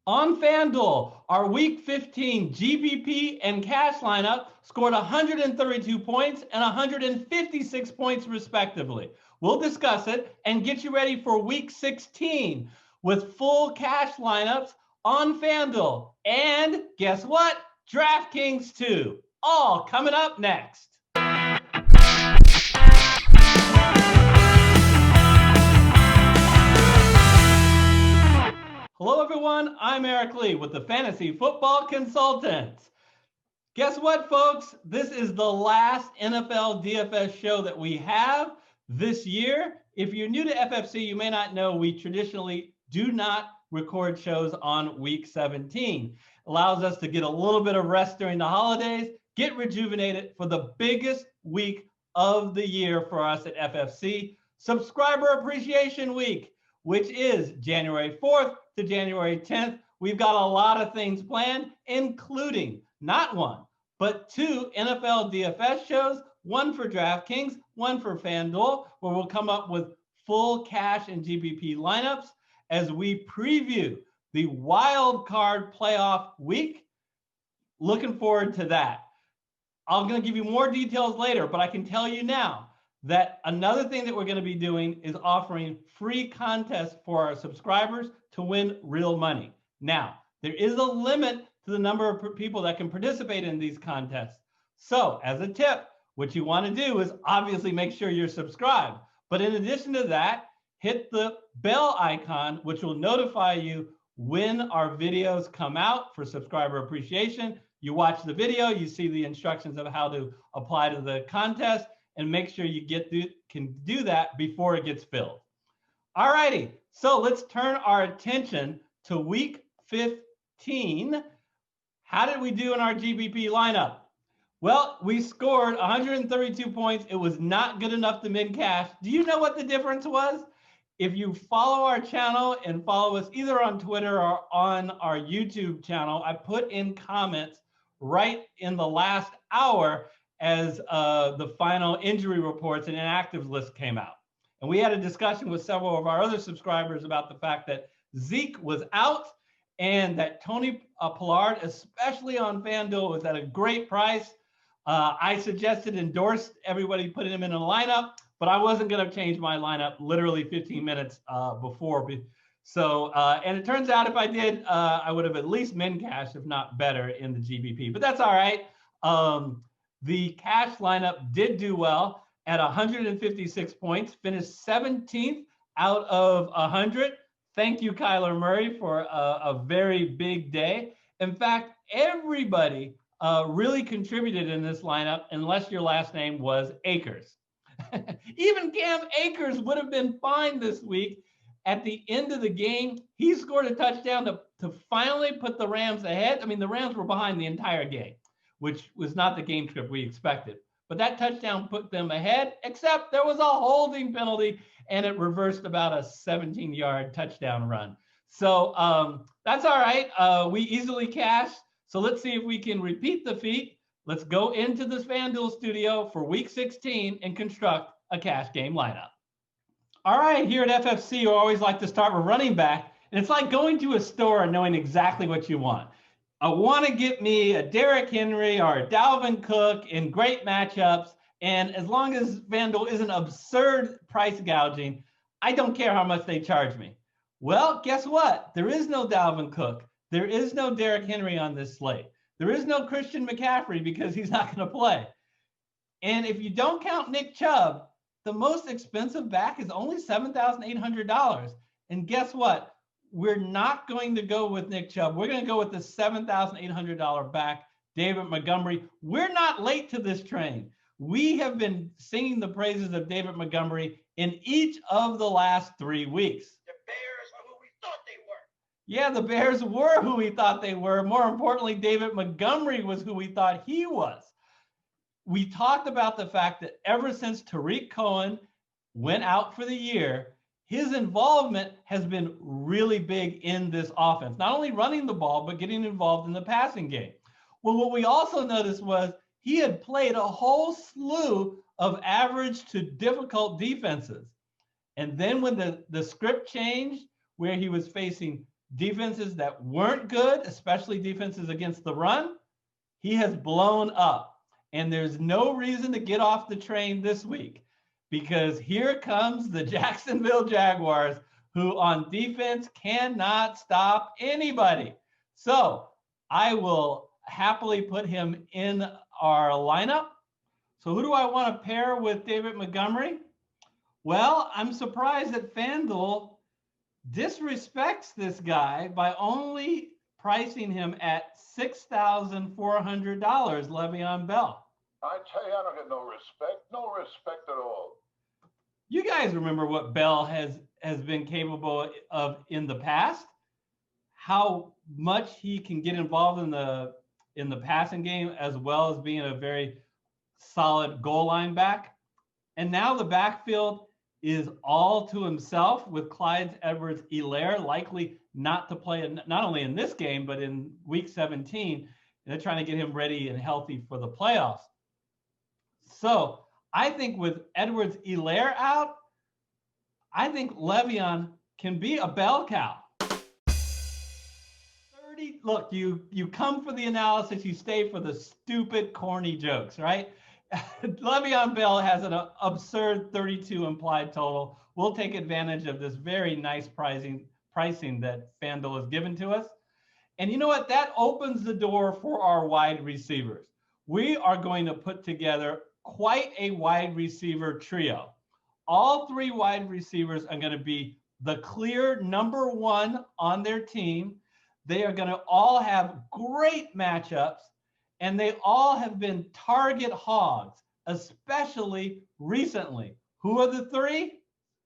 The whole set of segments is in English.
On FanDuel, our Week 15 GPP and cash lineup scored 132 points and 156 points respectively. We'll discuss it and get you ready for Week 16 with full cash lineups on FanDuel. And guess what? DraftKings too. All coming up next. Hello everyone, I'm Eric Lee with the Fantasy Football Consultants. Guess what, folks? This is the last NFL DFS show that we have this year. If you're new to FFC, you may not know we traditionally do not record shows on week 17. Allows us to get a little bit of rest during the holidays, get rejuvenated for the biggest week of the year for us at FFC, Subscriber Appreciation Week, which is January 4th to January 10th. We've got a lot of things planned, including not one, but two NFL DFS shows, one for DraftKings, one for FanDuel, where we'll come up with full cash and GPP lineups as we preview the wild card playoff week. Looking forward to that. I'm going to give you more details later, but I can tell you now that another thing that we're going to be doing is offering free contests for our subscribers to win real money. Now, there is a limit to the number of people that can participate in these contests. So, as a tip, what you want to do is obviously make sure you're subscribed. But in addition to that, hit the bell icon, which will notify you when our videos come out for subscriber appreciation. You watch the video, you see the instructions of how to apply to the contest, and make sure you can do that before it gets filled. All righty, so let's turn our attention to week 15. How did we do in our GPP lineup? Well, we scored 132 points. It was not good enough to min cash. Do you know what the difference was? If you follow our channel and follow us either on Twitter or on our YouTube channel, I put in comments right in the last hour as the final injury reports and inactives list came out. And we had a discussion with several of our other subscribers about the fact that Zeke was out and that Tony Pollard, especially on FanDuel, was at a great price. I endorsed everybody putting him in a lineup, but I wasn't going to change my lineup literally 15 minutes before. So, and it turns out if I did, I would have at least min cash, if not better, in the GPP. But that's all right. The cash lineup did do well at 156 points, finished 17th out of 100. Thank you, Kyler Murray, for a very big day. In fact, everybody really contributed in this lineup, unless your last name was Akers. Even Cam Akers would have been fine this week. At the end of the game, he scored a touchdown to finally put the Rams ahead. I mean, the Rams were behind the entire game, which was not the game script we expected. But that touchdown put them ahead, except there was a holding penalty, and it reversed about a 17-yard touchdown run. So that's all right. We easily cashed. So let's see if we can repeat the feat. Let's go into this FanDuel studio for Week 16 and construct a cash game lineup. All right, here at FFC, we always like to start with running back. And it's like going to a store and knowing exactly what you want. I want to get me a Derrick Henry or a Dalvin Cook in great matchups. And as long as FanDuel isn't absurd price gouging, I don't care how much they charge me. Well, guess what? There is no Dalvin Cook. There is no Derrick Henry on this slate. There is no Christian McCaffrey because he's not going to play. And if you don't count Nick Chubb, the most expensive back is only $7,800. And guess what? We're not going to go with Nick Chubb. We're going to go with the $7,800 back, David Montgomery. We're not late to this train. We have been singing the praises of David Montgomery in each of the last 3 weeks. The Bears are who we thought they were. Yeah, the Bears were who we thought they were. More importantly, David Montgomery was who we thought he was. We talked about the fact that ever since Tariq Cohen went out for the year, his involvement has been really big in this offense, not only running the ball, but getting involved in the passing game. Well, what we also noticed was he had played a whole slew of average to difficult defenses. And then when the script changed, where he was facing defenses that weren't good, especially defenses against the run, he has blown up. And there's no reason to get off the train this week, because here comes the Jacksonville Jaguars, who on defense cannot stop anybody. So I will happily put him in our lineup. So who do I want to pair with David Montgomery? Well, I'm surprised that FanDuel disrespects this guy by only pricing him at $6,400, Le'Veon Bell. I tell you, I don't get no respect at all. You guys remember what Bell has been capable of in the past, how much he can get involved in the passing game, as well as being a very solid goal line back. And now the backfield is all to himself, with Clyde Edwards-Helaire likely not to play not only in this game, but in week 17. And they're trying to get him ready and healthy for the playoffs. So I think with Edwards-Helaire out, I think Le'Veon can be a bell cow. Look, you come for the analysis, you stay for the stupid, corny jokes, right? Le'Veon Bell has an absurd 32 implied total. We'll take advantage of this very nice pricing that FanDuel has given to us. And you know what? That opens the door for our wide receivers. We are going to put together quite a wide receiver trio. All three wide receivers are going to be the clear number one on their team. They are going to all have great matchups, and they all have been target hogs, especially recently. Who are the three?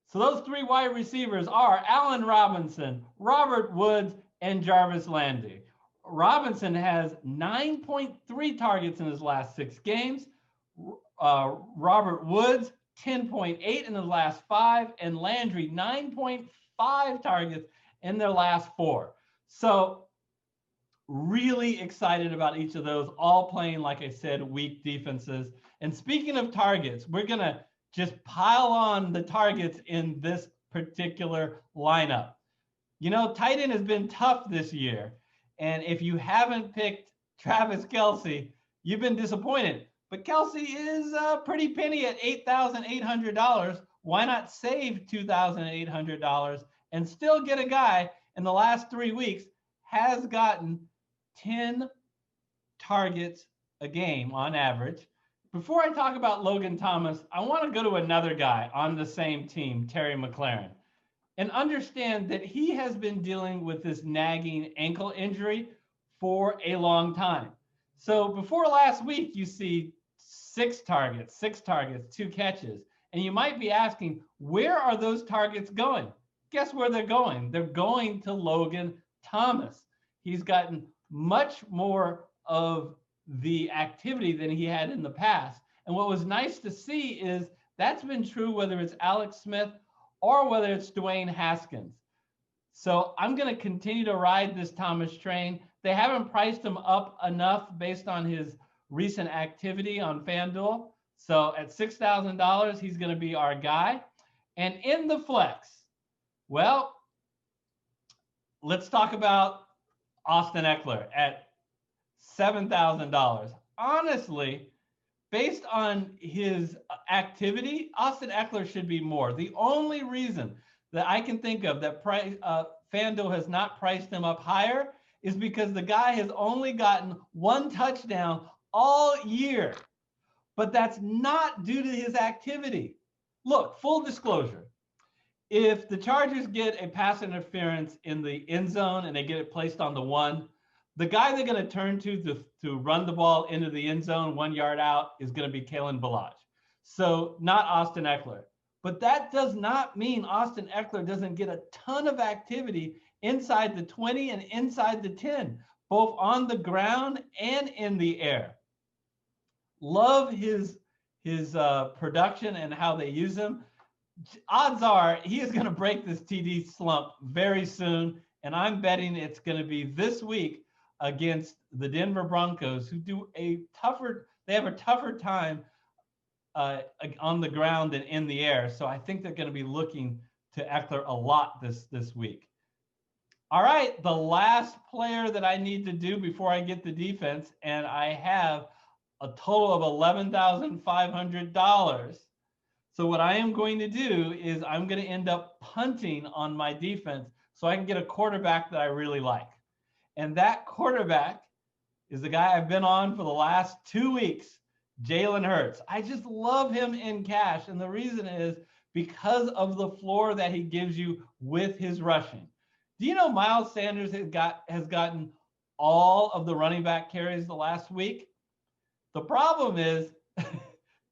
So those three wide receivers are Allen Robinson, Robert Woods, and Jarvis Landry. Robinson has 9.3 targets in his last 6 games. Robert Woods, 10.8 in the last 5, and Landry, 9.5 targets in their last 4. So really excited about each of those, all playing, like I said, weak defenses. And speaking of targets, we're going to just pile on the targets in this particular lineup. You know, tight end has been tough this year. And if you haven't picked Travis Kelce, you've been disappointed. But Kelce is a pretty penny at $8,800. Why not save $2,800 and still get a guy in the last 3 weeks has gotten 10 targets a game on average? Before I talk about Logan Thomas, I want to go to another guy on the same team, Terry McLaurin, and understand that he has been dealing with this nagging ankle injury for a long time. So before last week, you see 6 targets, 2 catches. And you might be asking, where are those targets going? Guess where they're going? They're going to Logan Thomas. He's gotten much more of the activity than he had in the past. And what was nice to see is that's been true whether it's Alex Smith or whether it's Dwayne Haskins. So I'm going to continue to ride this Thomas train. They haven't priced him up enough based on his recent activity on FanDuel. So at $6,000, he's going to be our guy. And in the flex, well, let's talk about Austin Eckler at $7,000. Honestly, based on his activity, Austin Eckler should be more. The only reason that I can think of that FanDuel has not priced him up higher is because the guy has only gotten 1 touchdown all year. But that's not due to his activity. Look, full disclosure. If the Chargers get a pass interference in the end zone and they get it placed on the 1, the guy they're going to turn to run the ball into the end zone 1 yard out is going to be Kalen Ballage. So not Austin Eckler. But that does not mean Austin Eckler doesn't get a ton of activity inside the 20 and inside the 10, both on the ground and in the air. Love his production and how they use him. Odds are he is going to break this TD slump very soon, and I'm betting it's going to be this week against the Denver Broncos, who have a tougher time on the ground and in the air. So I think they're going to be looking to Eckler a lot this week. All right, the last player that I need to do before I get the defense, and I have a total of $11,500. So what I am going to do is I'm going to end up punting on my defense so I can get a quarterback that I really like. And that quarterback is the guy I've been on for the last 2 weeks, Jalen Hurts. I just love him in cash. And the reason is because of the floor that he gives you with his rushing. Do you know Miles Sanders has gotten all of the running back carries the last week? The problem is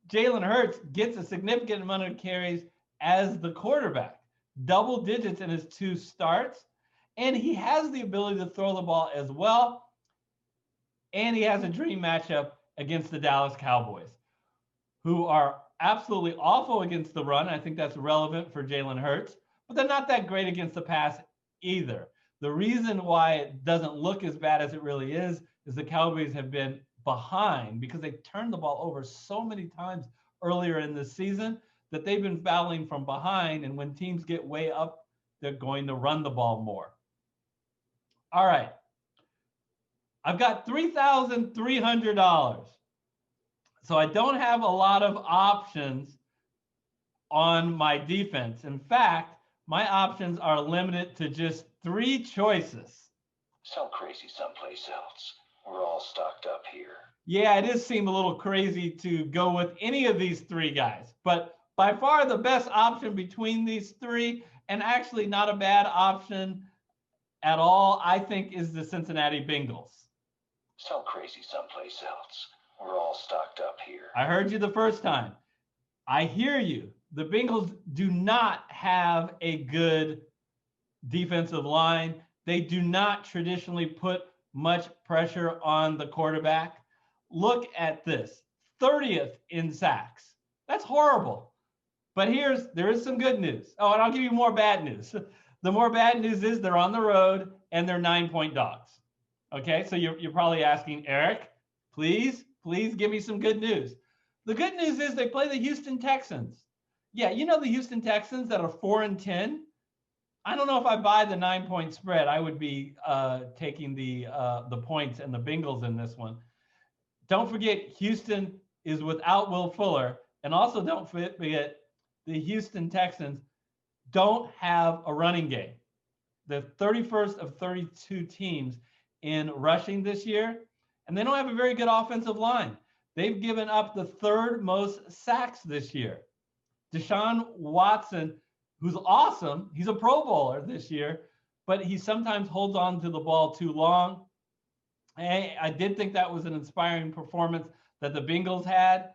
Jalen Hurts gets a significant amount of carries as the quarterback, double digits in his 2 starts, and he has the ability to throw the ball as well. And he has a dream matchup against the Dallas Cowboys, who are absolutely awful against the run. I think that's relevant for Jalen Hurts, but they're not that great against the pass either. The reason why it doesn't look as bad as it really is the Cowboys have been behind because they turned the ball over so many times earlier in the season that they've been fouling from behind. And when teams get way up, they're going to run the ball more. All right. I've got $3,300. So I don't have a lot of options on my defense. In fact, my options are limited to just 3 choices. Sound crazy someplace else. We're all stocked up here. Yeah, it does seem a little crazy to go with any of these 3 guys, but by far the best option between these 3, and actually not a bad option at all, I think, is the Cincinnati Bengals. Sound crazy someplace else. We're all stocked up here. I heard you the first time. I hear you. The Bengals do not have a good defensive line. They do not traditionally put much pressure on the quarterback. Look at this, 30th in sacks. That's horrible. But there is some good news. Oh, and I'll give you more bad news. The more bad news is they're on the road and they're 9-point dogs. Okay, so you're probably asking, Eric, please give me some good news. The good news is they play the Houston Texans. Yeah, you know the Houston Texans that are 4-10. I don't know if I buy the 9-point spread. I would be taking the points and the Bengals in this one. Don't forget, Houston is without Will Fuller, and also don't forget the Houston Texans don't have a running game. They're 31st of 32 teams in rushing this year, and they don't have a very good offensive line. They've given up the 3rd most sacks this year. Deshaun Watson, who's awesome, he's a Pro Bowler this year, but he sometimes holds on to the ball too long. I did think that was an inspiring performance that the Bengals had.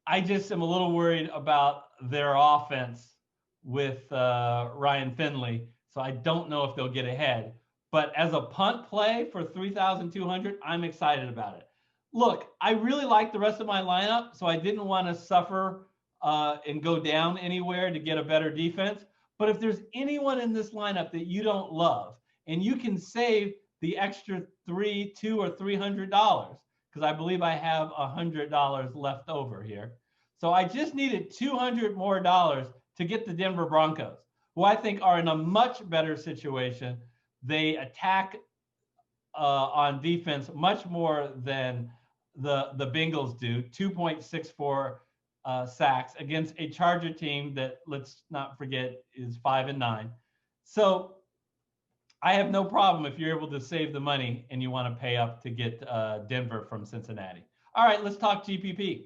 I just am a little worried about their offense with Ryan Finley, so I don't know if they'll get ahead. But as a punt play for 3,200, I'm excited about it. Look, I really like the rest of my lineup, so I didn't want to suffer and go down anywhere to get a better defense. But if there's anyone in this lineup that you don't love, and you can save the extra $200 or $300, because I believe I have $100 left over here. So I just needed $200 more to get the Denver Broncos, who I think are in a much better situation. They attack on defense much more than the Bengals do, 2.64 sacks against a Charger team that, let's not forget, is 5-9. So I have no problem if you're able to save the money and you want to pay up to get Denver from Cincinnati. All right, let's talk GPP.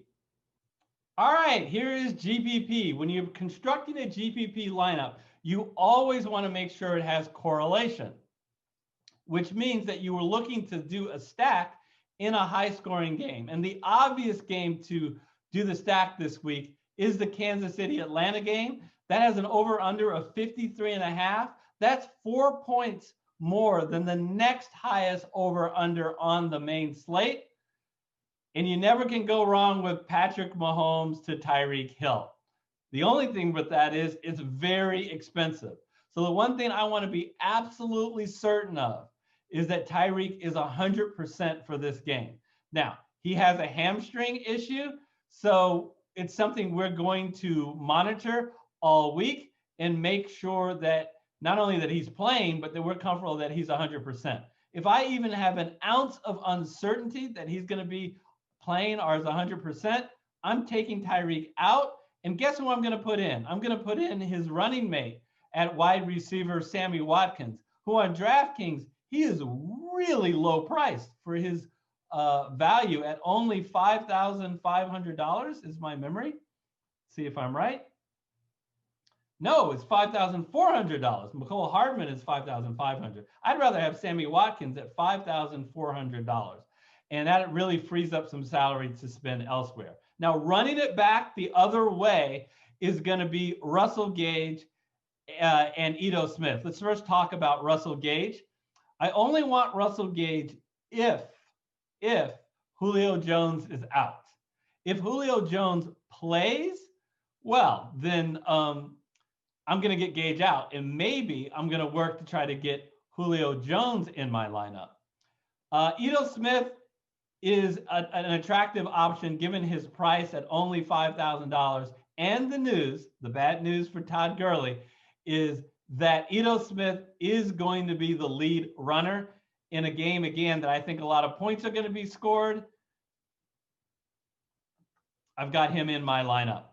All right, here is GPP. When you're constructing a GPP lineup, you always want to make sure it has correlation, which means that you were looking to do a stack in a high-scoring game. And the obvious game to do the stack this week is the Kansas City-Atlanta game. That has an over-under of 53.5. That's 4 points more than the next highest over-under on the main slate. And you never can go wrong with Patrick Mahomes to Tyreek Hill. The only thing with that is it's very expensive. So the one thing I want to be absolutely certain of is that Tyreek is 100% for this game. Now, he has a hamstring issue, so it's something we're going to monitor all week and make sure that not only that he's playing, but that we're comfortable that he's 100%. If I even have an ounce of uncertainty that he's going to be playing or is 100%, I'm taking Tyreek out. And guess who I'm going to put in? I'm going to put in his running mate at wide receiver, Sammy Watkins, who on DraftKings, he is really low priced for his value at only $5,500 is my memory. See if I'm right. No, it's $5,400. McCole Hardman is $5,500. I'd rather have Sammy Watkins at $5,400. And that really frees up some salary to spend elsewhere. Now, running it back the other way is going to be Russell Gage and Ito Smith. Let's first talk about Russell Gage. I only want Russell Gage if Julio Jones is out. If Julio Jones plays, well, then I'm going to get Gage out, and maybe I'm going to work to try to get Julio Jones in my lineup. Ito Smith is an attractive option given his price at only $5,000. And the bad news for Todd Gurley is that Ito Smith is going to be the lead runner in a game, again, that I think a lot of points are going to be scored. I've got him in my lineup.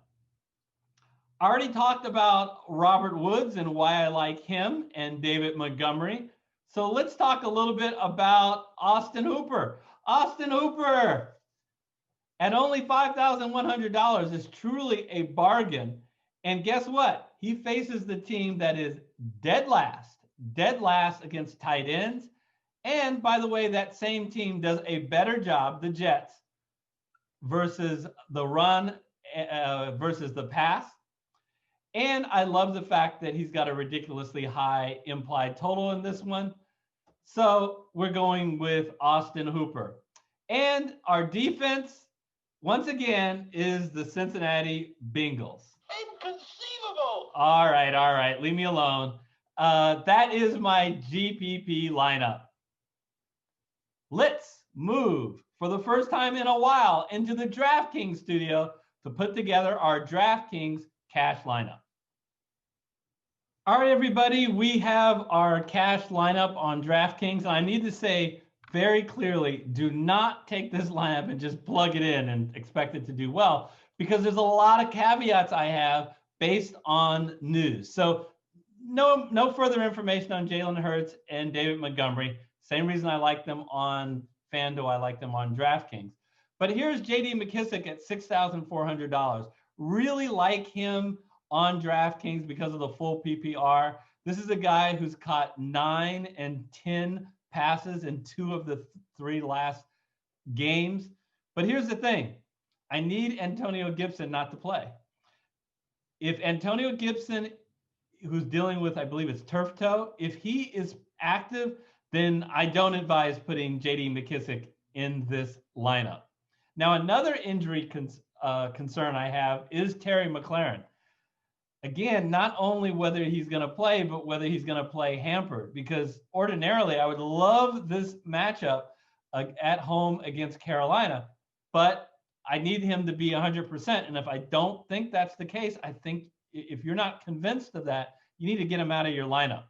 I already talked about Robert Woods and why I like him and David Montgomery. So let's talk a little bit about Austin Hooper. Austin Hooper at only $5,100 is truly a bargain. And guess what? He faces the team that is dead last against tight ends. And by the way, that same team does a better job, the Jets, versus the run versus the pass. And I love the fact that he's got a ridiculously high implied total in this one. So we're going with Austin Hooper. And our defense, once again, is the Cincinnati Bengals. Inconceivable. All right. Leave me alone. That is my GPP lineup. Let's move for the first time in a while into the DraftKings studio to put together our DraftKings cash lineup. All right, everybody, we have our cash lineup on DraftKings. And I need to say very clearly, do not take this lineup and just plug it in and expect it to do well, because there's a lot of caveats I have based on news. So no further information on Jalen Hurts and David Montgomery. Same reason I like them on FanDuel, I like them on DraftKings. But here's J.D. McKissic at $6,400. Really like him on DraftKings because of the full PPR. This is a guy who's caught 9 and 10 passes in 2 of the 3 last games. But here's the thing. I need Antonio Gibson not to play. If Antonio Gibson, who's dealing with, I believe it's turf toe, if he is active, then I don't advise putting J.D. McKissic in this lineup. Now, another injury concern I have is Terry McLaurin. Again, not only whether he's going to play, but whether he's going to play hampered, because ordinarily I would love this matchup at home against Carolina, but I need him to be 100%. And if I don't think that's the case, I think if you're not convinced of that, you need to get him out of your lineup.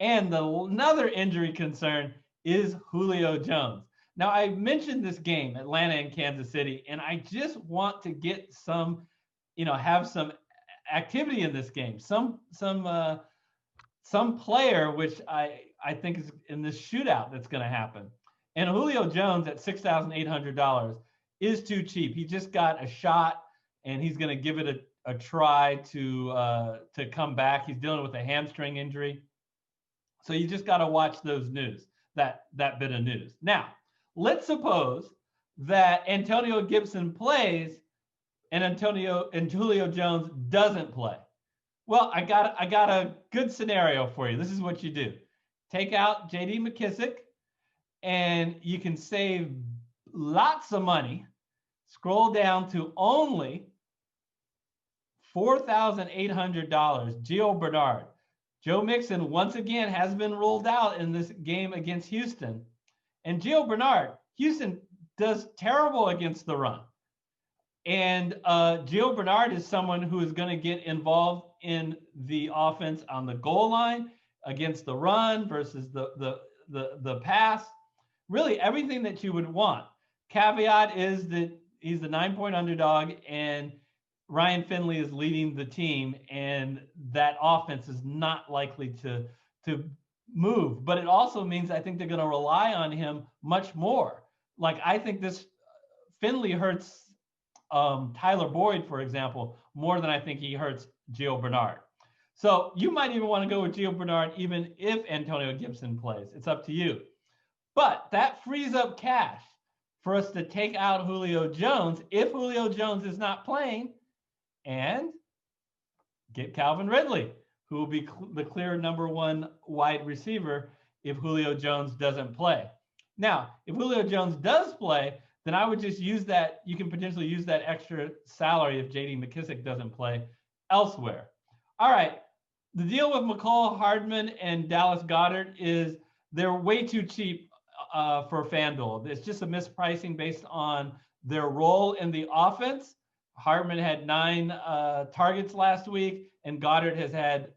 And another injury concern is Julio Jones. Now, I mentioned this game, Atlanta and Kansas City, and I just want to get some, have some activity in this game. Some player, which I think is in this shootout that's going to happen. And Julio Jones at $6,800 is too cheap. He just got a shot, and he's going to give it a try to come back. He's dealing with a hamstring injury. So you just got to watch those news, that bit of news. Now, let's suppose that Antonio Gibson plays and Julio Jones doesn't play. Well, I got a good scenario for you. This is what you do. Take out J.D. McKissic, and you can save lots of money. Scroll down to only $4,800. Gio Bernard. Joe Mixon, once again, has been ruled out in this game against Houston. And Gio Bernard, Houston does terrible against the run. And Gio Bernard is someone who is going to get involved in the offense on the goal line against the run versus the pass. Really everything that you would want. Caveat is that he's the 9-point underdog and Ryan Finley is leading the team, and that offense is not likely to move. But it also means I think they're going to rely on him much more. Like I think this Finley hurts Tyler Boyd, for example, more than I think he hurts Gio Bernard. So you might even want to go with Gio Bernard even if Antonio Gibson plays. It's up to you. But that frees up cash for us to take out Julio Jones if Julio Jones is not playing, and get Calvin Ridley, who will be the clear #1 wide receiver if Julio Jones doesn't play. Now, if Julio Jones does play, then I would just use that. You can potentially use that extra salary if J.D. McKissic doesn't play elsewhere. All right. The deal with McCall Hardman and Dallas Goedert is they're way too cheap for FanDuel. It's just a mispricing based on their role in the offense. Hardman had 9 targets last week, and Goddard has had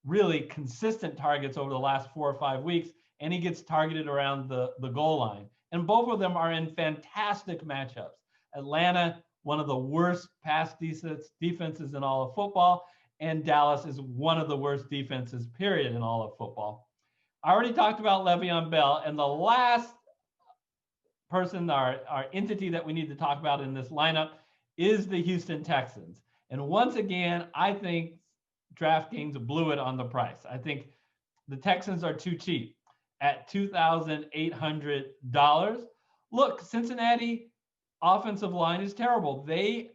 really consistent targets over the last 4 or 5 weeks, and he gets targeted around the goal line. And both of them are in fantastic matchups. Atlanta, one of the worst pass defenses in all of football, and Dallas is one of the worst defenses, period, in all of football. I already talked about Le'Veon Bell, and the last person, our entity that we need to talk about in this lineup is the Houston Texans. And once again, I think DraftKings blew it on the price. I think the Texans are too cheap at $2,800. Look, Cincinnati offensive line is terrible. They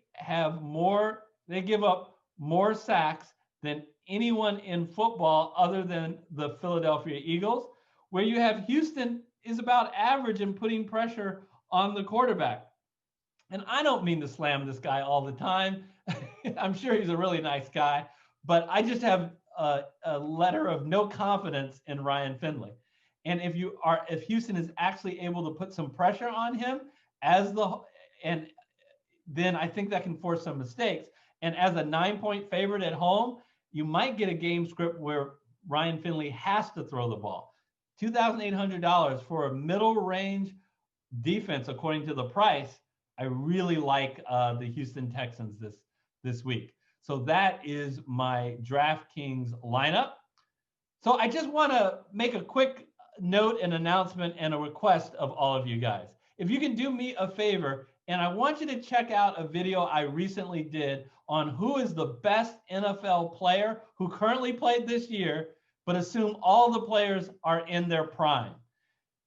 give up more sacks than anyone in football other than the Philadelphia Eagles, where you have Houston is about average in putting pressure on the quarterback. And I don't mean to slam this guy all the time. I'm sure he's a really nice guy, but I just have a letter of no confidence in Ryan Finley. And if Houston is actually able to put some pressure on him then I think that can force some mistakes. And as a 9-point favorite at home, you might get a game script where Ryan Finley has to throw the ball. $2,800 for a middle range defense, according to the price. I really like the Houston Texans this week. So that is my DraftKings lineup. So I just want to make a quick note, an announcement, and a request of all of you guys. If you can do me a favor, and I want you to check out a video I recently did on who is the best NFL player who currently played this year, but assume all the players are in their prime.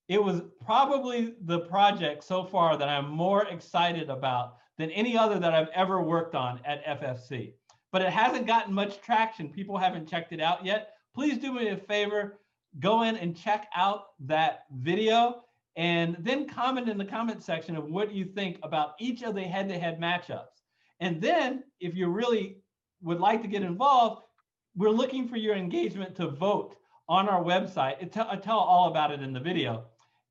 It was probably the project so far that I'm more excited about than any other that I've ever worked on at FFC. But it hasn't gotten much traction. People haven't checked it out yet. Please do me a favor, go in and check out that video, and then comment in the comment section of what you think about each of the head-to-head matchups. And then if you really would like to get involved, we're looking for your engagement to vote on our website. I tell all about it in the video,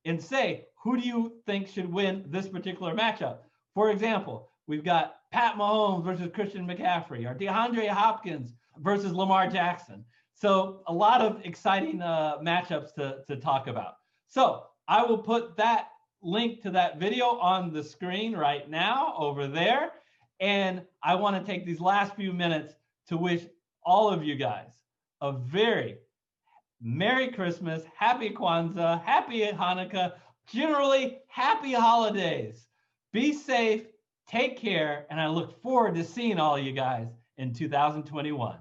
and say, who do you think should win this particular matchup? For example, we've got Pat Mahomes versus Christian McCaffrey, or DeAndre Hopkins versus Lamar Jackson. So a lot of exciting matchups to talk about. So I will put that link to that video on the screen right now over there. And I want to take these last few minutes to wish all of you guys a very Merry Christmas, Happy Kwanzaa, Happy Hanukkah, generally happy holidays. Be safe, take care, and I look forward to seeing all you guys in 2021.